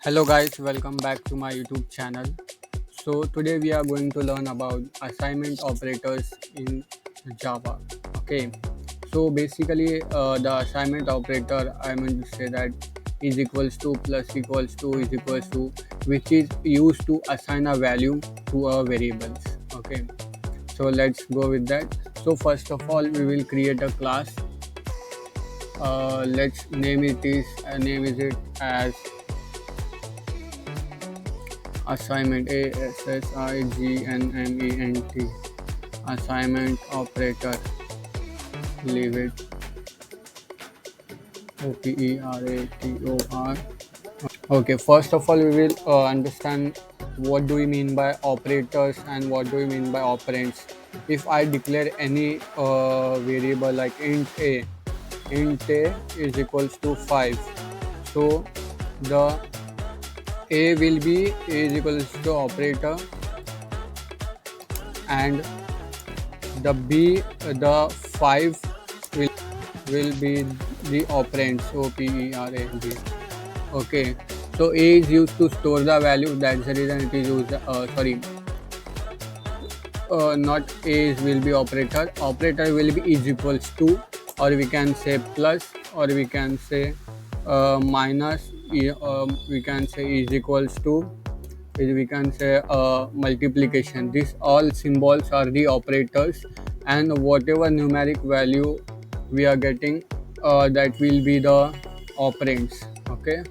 Hello guys, welcome back to my YouTube channel. So today we are going to learn about assignment operators in Java. Okay, so basically the assignment operator, I'm going to say that is equals to plus equals to is equals to, which is used to assign a value to a variables. Okay, so let's go with that. So first of all we will create a class. Let's name it as assignment, assignment assignment operator. Leave it operator. Okay, first of all we will understand what do we mean by operators and what do we mean by operands. If I declare any variable like int a is equals to 5, so the a will be is equals to operator, and the b the 5 will be the operand, operand. Okay, so a is used to store the value, that's the reason it is used. Not a will be operator will be is equals to, or we can say plus, or we can say minus, we can say is equals to, we can say multiplication. These all symbols are the operators, and whatever numeric value we are getting, that will be the operands. Okay,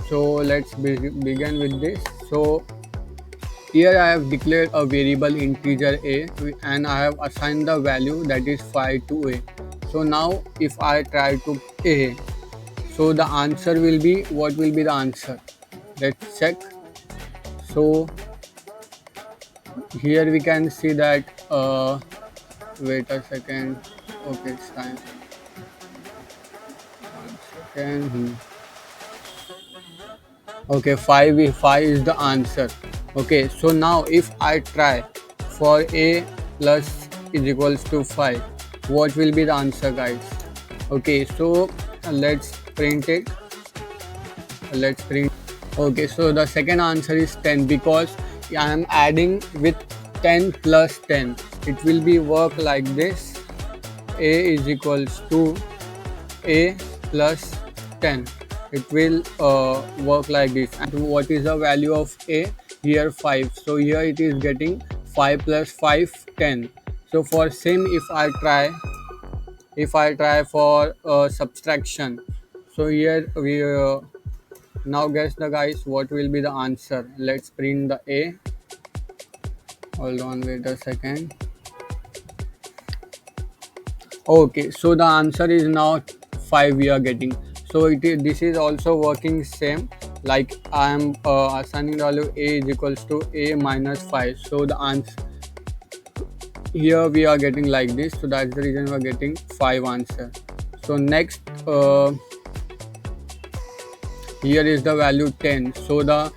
so let's begin with this. So here I have declared a variable integer a, and I have assigned the value that is 5 to a. So now if I try to a, so the answer will be, what will be the answer? Let's check. So here we can see that wait a second. Okay, it's time. 1 second. Okay, 5 is the answer. Okay, so now if I try for a plus is equals to 5, what will be the answer, guys? Okay, so let's print it. Okay, so the second answer is 10, because I am adding with 10 plus 10. It will be work like this: a is equals to a plus 10. It will work like this. And what is the value of a? Here 5. So here it is getting 5 plus 5, 10. So for same, if I try for subtraction, so here we now guess the guys what will be the answer. Let's print the a. Hold on, wait a second. Okay, so the answer is now 5 we are getting. So this is also working same, like I am assigning the value a is equals to a minus 5. So the answer here we are getting like this. So that's the reason we are getting 5 answer. So next, here is the value 10. So the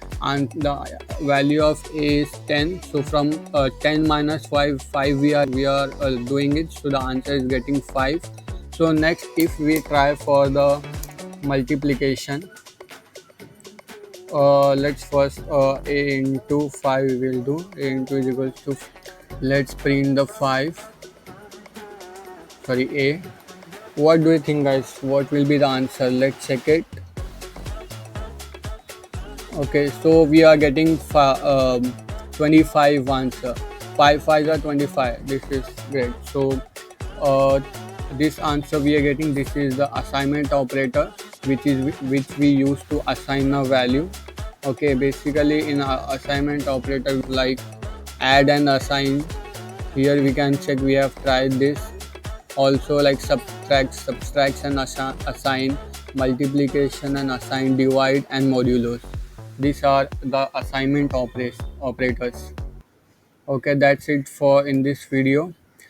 value of a is 10. So from 10 minus 5 we are doing it. So the answer is getting 5. So next, if we try for the multiplication, let's first a into 5 we will do. A into is equals to, let's print the 5, sorry, a. What do you think, guys? What will be the answer? Let's check it. Okay, so we are getting 25 answer. 5 5 are 25. This is great. So this answer we are getting, this is the assignment operator, which we use to assign a value. Okay, basically in our assignment operator, like add and assign. Here we can check, we have tried this. Also like subtract and assign, multiplication and assign, divide and modulos. These are the assignment operators. Okay, that's it for in this video.